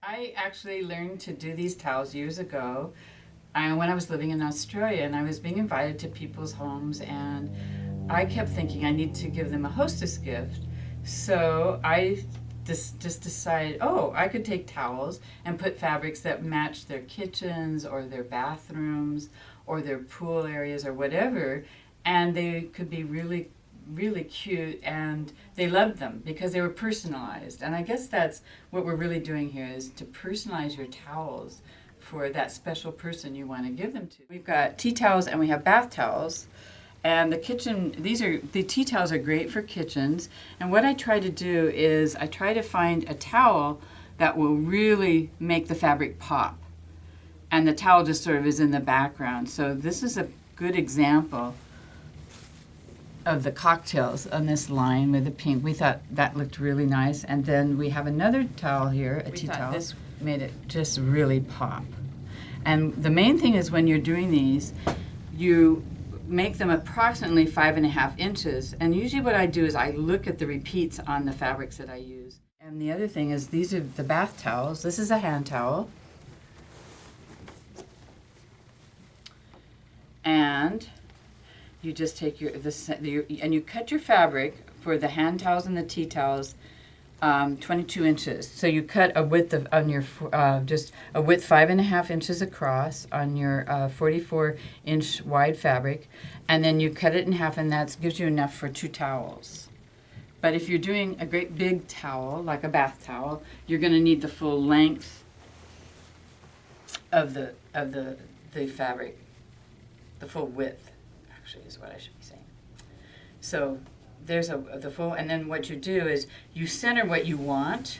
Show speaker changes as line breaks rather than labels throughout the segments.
I actually learned to do these towels years ago when I was living in Australia, and I was being invited to people's homes, and I kept thinking I need to give them a hostess gift. So I just decided, oh, I could take towels and put fabrics that match their kitchens or their bathrooms or their pool areas or whatever, and they could be really really cute, and they loved them because they were personalized. And I guess that's what we're really doing here, is to personalize your towels for that special person you want to give them to. We've got tea towels and we have bath towels. And the tea towels are great for kitchens. And what I try to do is I try to find a towel that will really make the fabric pop. And the towel just sort of is in the background. So this is a good example of the cocktails on this line with the pink. We thought that looked really nice. And then we have another towel here, a tea towel. This made it just really pop. And the main thing is when you're doing these, you make them approximately 5.5 inches. And usually what I do is I look at the repeats on the fabrics that I use. And the other thing is these are the bath towels. This is a hand towel. And you just take and you cut your fabric for the hand towels and the tea towels 22 inches. So you cut a width of just a width 5.5 inches across on your 44-inch wide fabric, and then you cut it in half, and that gives you enough for 2 towels. But if you're doing a great big towel, like a bath towel, you're going to need the full length of the fabric, the full width. Actually, is what I should be saying. So there's the full, and then what you do is you center what you want.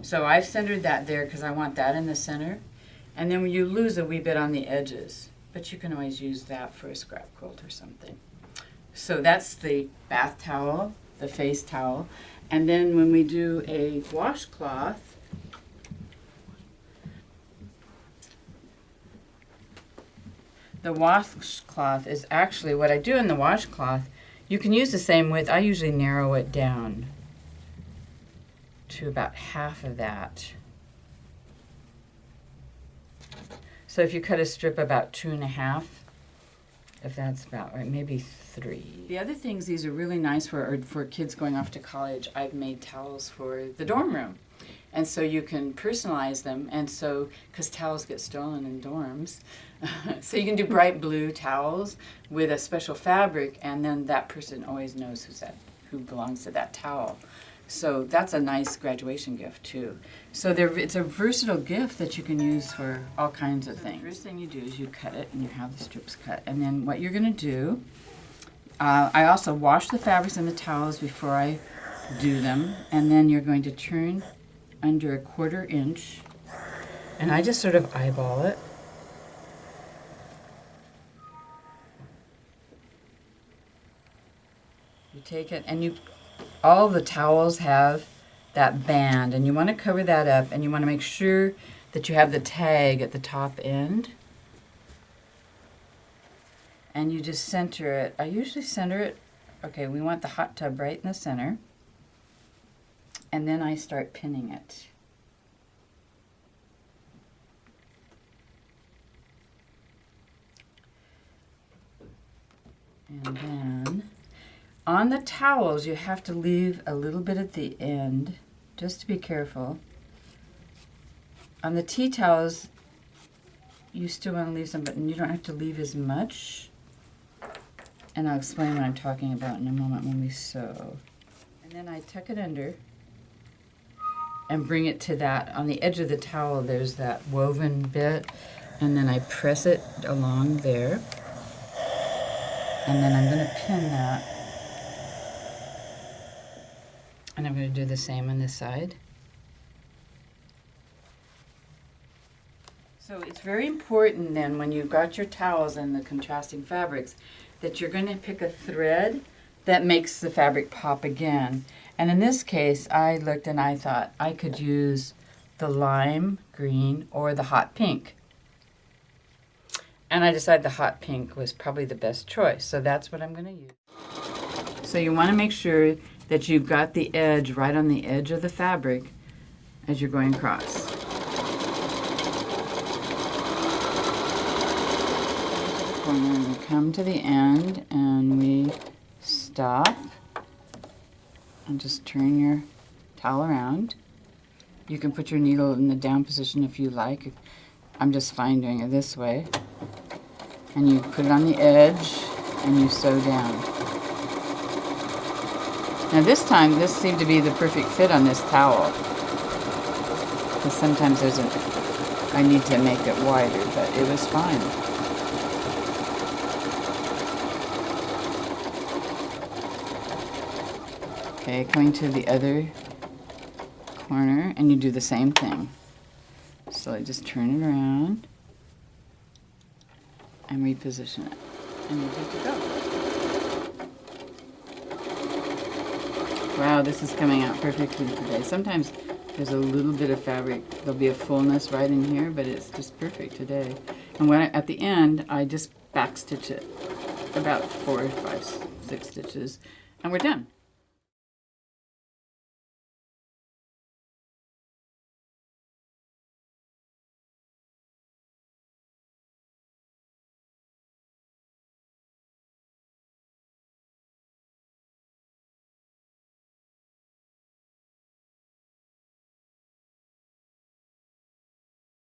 So I've centered that there because I want that in the center, and then you lose a wee bit on the edges, but you can always use that for a scrap quilt or something. So that's the bath towel, the face towel, and then when we do a washcloth, the washcloth is actually what I do in the washcloth. You can use the same width. I usually narrow it down to about half of that. So if you cut a strip about 2.5, if that's about right, maybe 3. The other things these are really nice for kids going off to college. I've made towels for the dorm room. And so you can personalize them, and so, because towels get stolen in dorms, so you can do bright blue towels with a special fabric, and then that person always knows who belongs to that towel. So that's a nice graduation gift too. So it's a versatile gift that you can use for all kinds of things. The first thing you do is you cut it, and you have the strips cut. And then what you're going to do, I also wash the fabrics and the towels before I do them, and then you're going to turn under 1/4 inch, and I just sort of eyeball it. You take it, and all the towels have that band, and you want to cover that up, and you want to make sure that you have the tag at the top end, and you just center it. I usually center it, okay, we want the hot tub right in the center. And then I start pinning it. And then on the towels, you have to leave a little bit at the end, just to be careful. On the tea towels, you still want to leave some, but you don't have to leave as much. And I'll explain what I'm talking about in a moment when we sew. And then I tuck it under and bring it to that. On the edge of the towel, there's that woven bit, and then I press it along there, and then I'm going to pin that, and I'm going to do the same on this side. So it's very important then, when you've got your towels and the contrasting fabrics, that you're going to pick a thread that makes the fabric pop again. And in this case, I looked and I thought I could use the lime green or the hot pink. And I decided the hot pink was probably the best choice, so that's what I'm going to use. So you want to make sure that you've got the edge right on the edge of the fabric as you're going across. corner and we come to the end and we stop and just turn your towel around. You can put your needle in the down position if you like. I'm just fine doing it this way. And you put it on the edge and you sew down. Now this time, this seemed to be the perfect fit on this towel. Because sometimes I need to make it wider, but it was fine. Okay, coming to the other corner, and you do the same thing. So I just turn it around and reposition it, and you're good to go. Wow, this is coming out perfectly today. Sometimes there's a little bit of fabric, there'll be a fullness right in here, but it's just perfect today. And at the end, I just backstitch it about 4, 5, 6 stitches, and we're done.